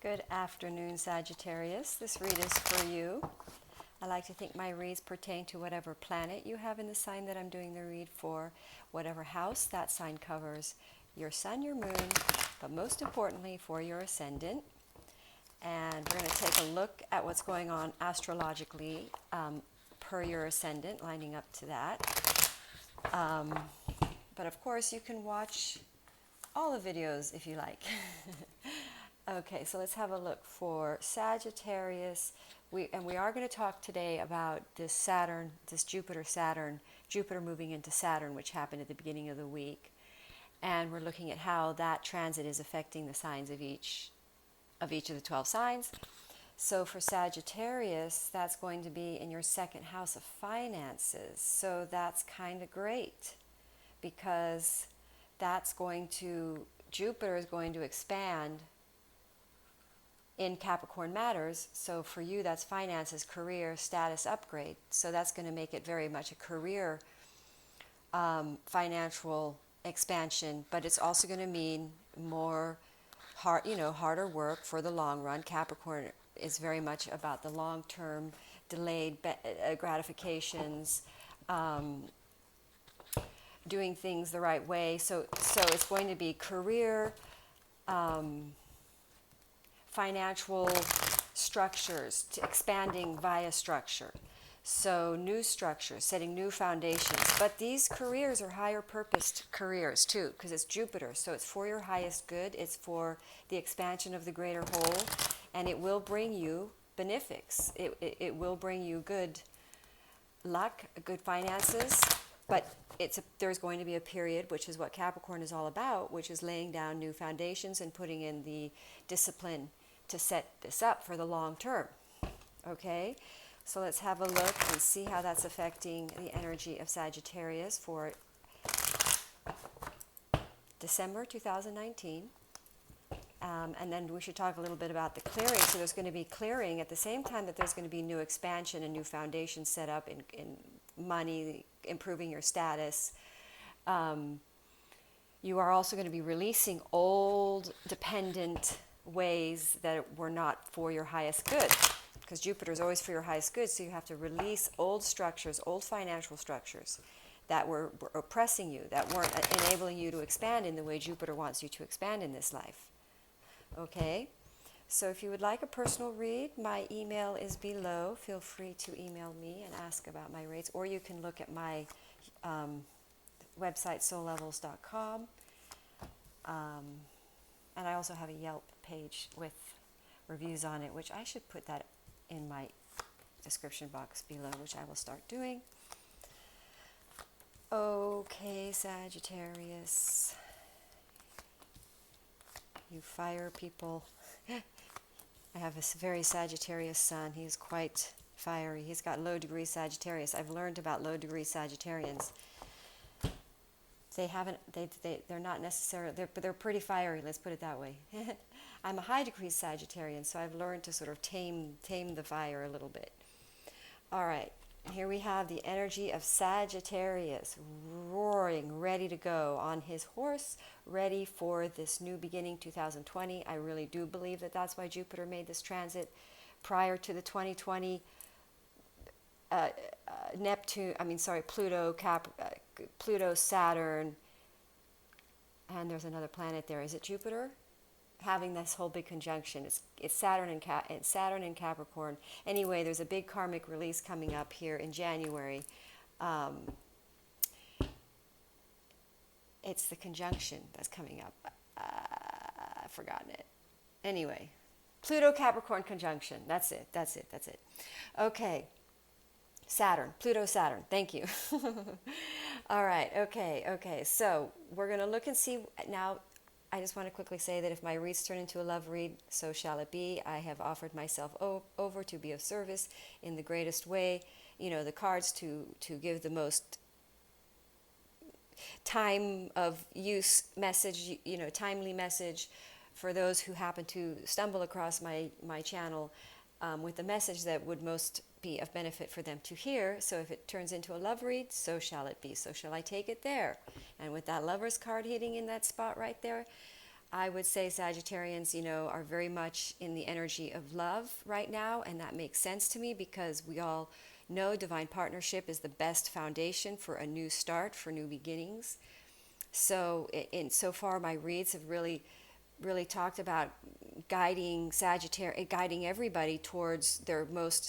Good afternoon, Sagittarius. This read is for you. I like to think my reads pertain to whatever planet you have in the sign that I'm doing the read for, whatever house that sign covers, your sun, your moon, but most importantly for your ascendant. And we're going to take a look at what's going on astrologically per your ascendant, lining up to that. But of course, you can watch all the videos if you like. Okay, so let's have a look for Sagittarius. We are going to talk today about this Saturn, this Jupiter moving into Saturn, which happened at the beginning of the week. And we're looking at how that transit is affecting the signs of each of the 12 signs. So for Sagittarius, that's going to be in your second house of finances. So that's kind of great because Jupiter is going to expand in Capricorn matters. So for you, that's finances, career, status upgrade. So that's going to make it very much a career financial expansion, but it's also going to mean more harder work for the long run. Capricorn is very much about the long-term delayed gratifications, doing things the right way. So it's going to be career, financial structures, to expanding via structure. So new structures, setting new foundations. But these careers are higher purposed careers too, because it's Jupiter. So it's for your highest good. It's for the expansion of the greater whole. And it will bring you benefics. It will bring you good luck, good finances. But there's going to be a period, which is what Capricorn is all about, which is laying down new foundations and putting in the discipline to set this up for the long term. Okay, so let's have a look and see how that's affecting the energy of Sagittarius for December 2019. And then we should talk a little bit about the clearing. So there's going to be clearing at the same time that there's going to be new expansion and new foundations set up in money, improving your status. You are also going to be releasing old dependent ways that were not for your highest good, because Jupiter is always for your highest good. So you have to release old structures, old financial structures that were oppressing you, that weren't enabling you to expand in the way Jupiter wants you to expand in this life. Okay, so if you would like a personal read, my email is below. Feel free to email me and ask about my rates, or you can look at my website, soullevels.com. And I also have a Yelp page with reviews on it, which I should put that in my description box below, which I will start doing. Okay, Sagittarius. You fire people. I have a very Sagittarius sun. He's quite fiery. He's got low degree Sagittarius. I've learned about low degree Sagittarians. They're not necessarily, but they're pretty fiery, let's put it that way. I'm a high degree Sagittarian, so I've learned to sort of tame the fire a little bit. All right, here we have the energy of Sagittarius, roaring, ready to go on his horse, ready for this new beginning, 2020. I really do believe that that's why Jupiter made this transit prior to the 2020 Pluto, Saturn, and there's another planet there. Is it Jupiter? Having this whole big conjunction. It's Saturn and Capricorn. Anyway, there's a big karmic release coming up here in January. It's the conjunction that's coming up. I've forgotten it. Anyway, Pluto Capricorn conjunction. That's it. Okay. Saturn, Pluto, Saturn. Thank you. All right. Okay. So we're going to look and see now. I just want to quickly say that if my reads turn into a love read, so shall it be. I have offered myself over to be of service in the greatest way. The cards to give the most time of use message, timely message for those who happen to stumble across my channel with the message that would most be of benefit for them to hear. So if it turns into a love read, so shall it be. So shall I take it there. And with that Lover's card hitting in that spot right there, I would say Sagittarians, are very much in the energy of love right now, and that makes sense to me because we all know divine partnership is the best foundation for a new start, for new beginnings. So, so far, my reads have really talked about guiding everybody towards their most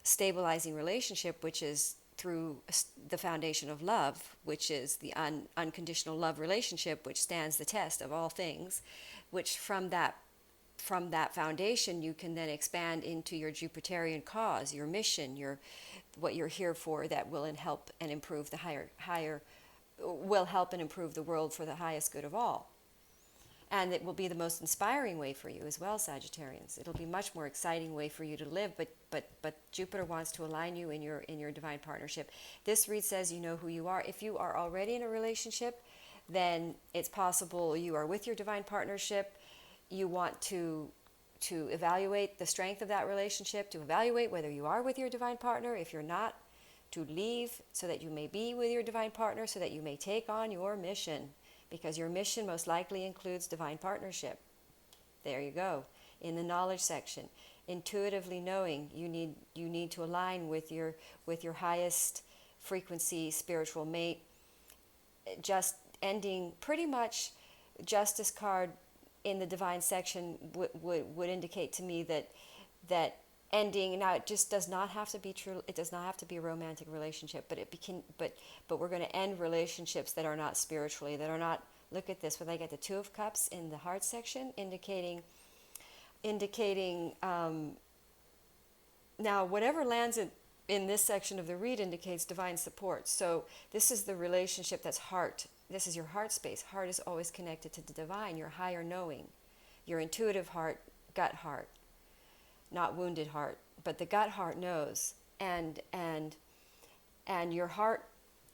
stabilizing relationship, which is through the foundation of love, which is the unconditional love relationship, which stands the test of all things, which from that foundation you can then expand into your Jupiterian cause, your mission, your what you're here for, that will help and improve the higher will help and improve the world for the highest good of all. And it will be the most inspiring way for you as well, Sagittarians. It'll be a much more exciting way for you to live, but Jupiter wants to align you in your divine partnership. This read says you know who you are. If you are already in a relationship, then it's possible you are with your divine partnership. You want to evaluate the strength of that relationship, to evaluate whether you are with your divine partner. If you're not, to leave so that you may be with your divine partner, so that you may take on your mission, because your mission most likely includes divine partnership. There you go. In the knowledge section, intuitively knowing you need to align with your highest frequency spiritual mate. Just ending pretty much justice card in the divine section would indicate to me that ending. Now, it just does not have to be true. It does not have to be a romantic relationship, but we're going to end relationships that are not spiritually, that are not. Look at this. When I get the Two of Cups in the heart section, indicating. Now, whatever lands in this section of the read indicates divine support. So this is the relationship that's heart. This is your heart space. Heart is always connected to the divine, your higher knowing, your intuitive heart, gut heart. Not wounded heart, but the gut heart knows, and your heart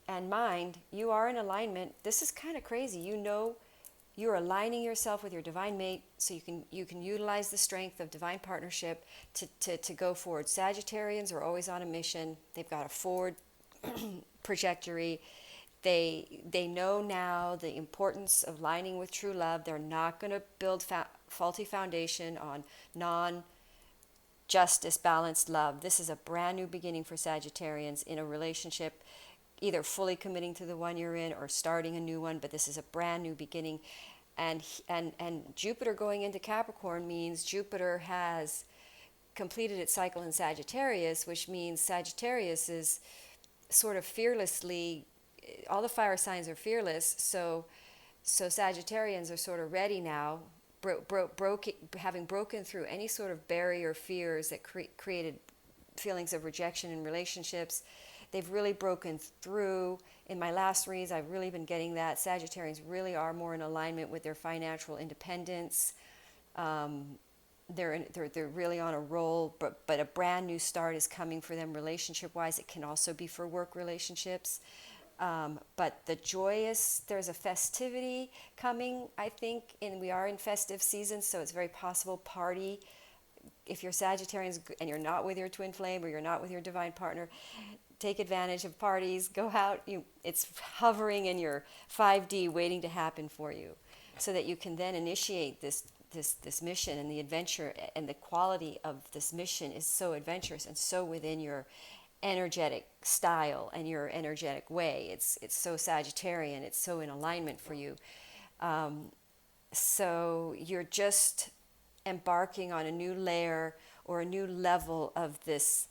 and mind, you are in alignment. This is kind of crazy. You're aligning yourself with your divine mate, so you can utilize the strength of divine partnership to go forward. Sagittarians are always on a mission. They've got a forward trajectory. They know now the importance of aligning with true love. They're not going to build faulty foundation on justice, balanced love. This is a brand new beginning for Sagittarians in a relationship, either fully committing to the one you're in or starting a new one, but this is a brand new beginning. And Jupiter going into Capricorn means Jupiter has completed its cycle in Sagittarius, which means Sagittarius is sort of fearlessly, all the fire signs are fearless, so Sagittarians are sort of ready now, having broken through any sort of barrier fears that created feelings of rejection in relationships. They've really broken through. In my last reads, I've really been getting that Sagittarians really are more in alignment with their financial independence. They're really on a roll, but a brand new start is coming for them relationship-wise. It can also be for work relationships. But there's a festivity coming, I think, and we are in festive season, so it's very possible party. If you're Sagittarians and you're not with your twin flame or you're not with your divine partner, take advantage of parties, go out. It's hovering in your 5D waiting to happen for you, so that you can then initiate this mission, and the adventure and the quality of this mission is so adventurous and so within your energetic style and your energetic way. It's so Sagittarian, it's so in alignment for you. So you're just embarking on a new layer or a new level of this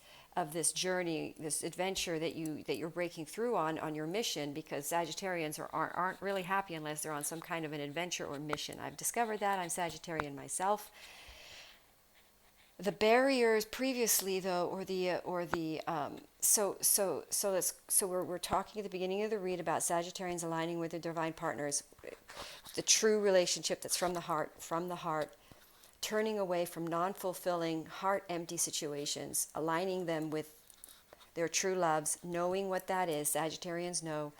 journey, this adventure that you're breaking through on your mission, because Sagittarians aren't really happy unless they're on some kind of an adventure or mission. I've discovered that. I'm Sagittarian myself. The barriers previously, though, so we're talking at the beginning of the read about Sagittarians aligning with their divine partners, the true relationship that's from the heart, turning away from non-fulfilling, heart-empty situations, aligning them with their true loves, knowing what that is. Sagittarians know.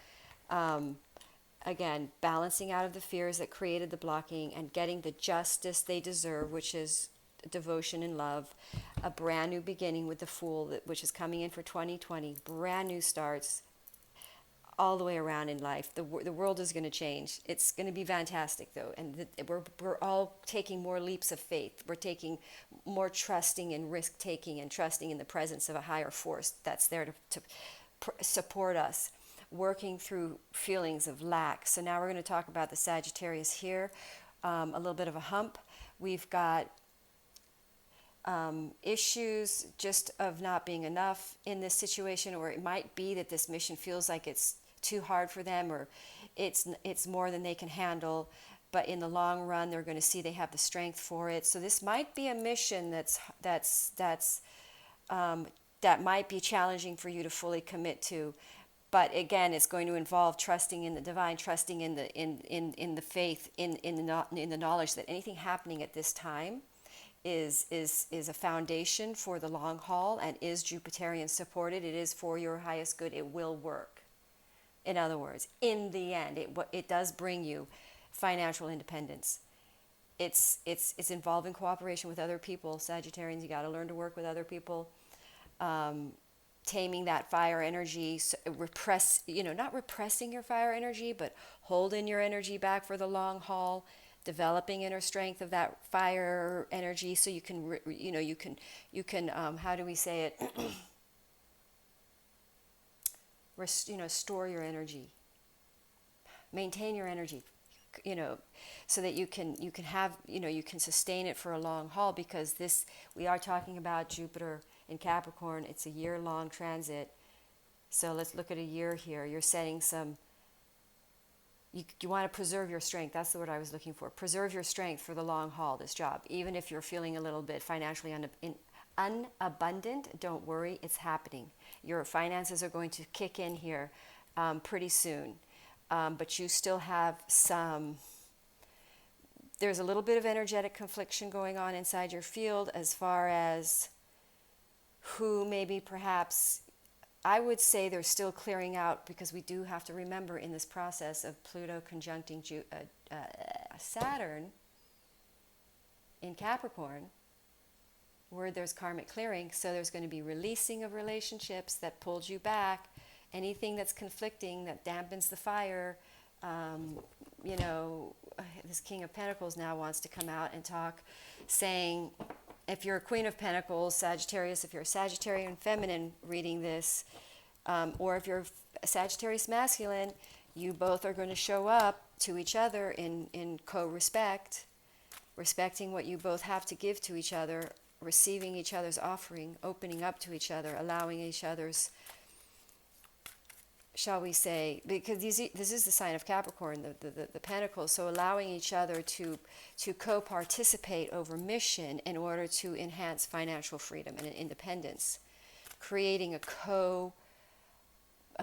Again, balancing out of the fears that created the blocking and getting the justice they deserve, which is devotion and love. A brand new beginning with the Fool, which is coming in for 2020. Brand new starts. all the way around in life. The world is going to change. It's going to be fantastic, though. And we're all taking more leaps of faith. We're taking more trusting and risk-taking and trusting in the presence of a higher force that's there to support us, working through feelings of lack. So now we're going to talk about the Sagittarius here, a little bit of a hump. We've got issues just of not being enough in this situation, or it might be that this mission feels like it's too hard for them, or it's more than they can handle, but in the long run they're going to see they have the strength for it. So this might be a mission that might be challenging for you to fully commit to, but again, it's going to involve trusting in the divine, trusting in the faith, in the knowledge that anything happening at this time is a foundation for the long haul, and is Jupiterian supported. It is for your highest good. It will work. In other words, in the end, it does bring you financial independence. It's involving cooperation with other people. Sagittarians, you got to learn to work with other people. Taming that fire energy, not repressing your fire energy, but holding your energy back for the long haul. Developing inner strength of that fire energy, so you can, how do we say it? Store your energy, maintain your energy, so that you can have, you can sustain it for a long haul, because we are talking about Jupiter in Capricorn. It's a year-long transit. So let's look at a year here. You're setting some. You want to preserve your strength. That's the word I was looking for. Preserve your strength for the long haul, this job. Even if you're feeling a little bit financially unabundant, don't worry, it's happening. Your finances are going to kick in here pretty soon. But you still have there's a little bit of energetic confliction going on inside your field, as far as who maybe perhaps, I would say they're still clearing out, because we do have to remember in this process of Pluto conjuncting Saturn in Capricorn, where there's karmic clearing. So there's going to be releasing of relationships that pulled you back, anything that's conflicting, that dampens the fire. This King of Pentacles now wants to come out and talk, saying, if you're a Queen of Pentacles, Sagittarius, if you're a Sagittarian feminine reading this, or if you're a Sagittarius masculine, you both are going to show up to each other in co-respect, respecting what you both have to give to each other, receiving each other's offering, opening up to each other, allowing each other's, shall we say, because this is the sign of Capricorn, the Pentacles, so allowing each other to co-participate over mission in order to enhance financial freedom and independence, creating a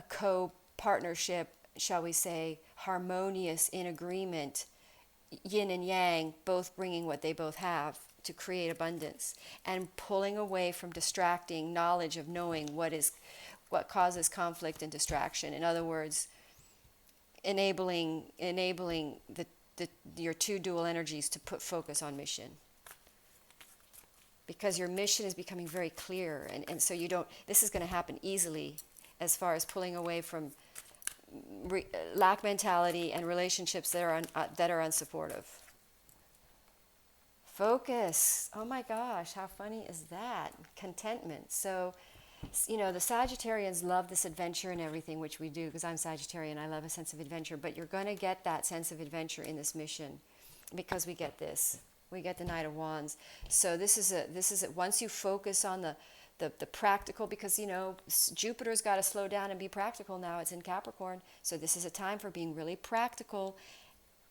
co-partnership, shall we say, harmonious, in agreement, yin and yang, both bringing what they both have to create abundance, and pulling away from distracting knowledge of knowing what causes conflict and distraction. In other words, enabling your two dual energies to put focus on mission, because your mission is becoming very clear, and so this is going to happen easily, as far as pulling away from lack mentality and relationships that are unsupportive. Focus. Oh my gosh, how funny is that? Contentment. So the Sagittarians love this adventure and everything, which we do, because I'm Sagittarian. I love a sense of adventure, but you're going to get that sense of adventure in this mission, because we get this. We get the Knight of Wands. So this is once you focus on the practical, because Jupiter's got to slow down and be practical now. It's in Capricorn. So this is a time for being really practical,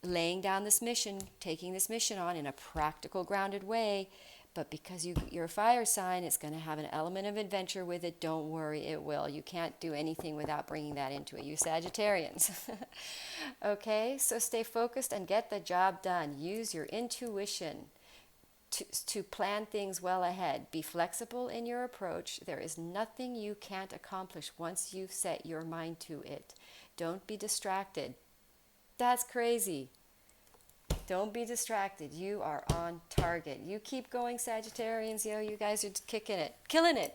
laying down this mission, taking this mission on in a practical, grounded way. But because you're a fire sign, it's going to have an element of adventure with it. Don't worry, it will. You can't do anything without bringing that into it, you Sagittarians. Okay, so stay focused and get the job done. Use your intuition to plan things well ahead. Be flexible in your approach. There is nothing you can't accomplish once you've set your mind to it. Don't be distracted. That's crazy. Don't be distracted. You are on target. You keep going, Sagittarians. You guys are kicking it, killing it.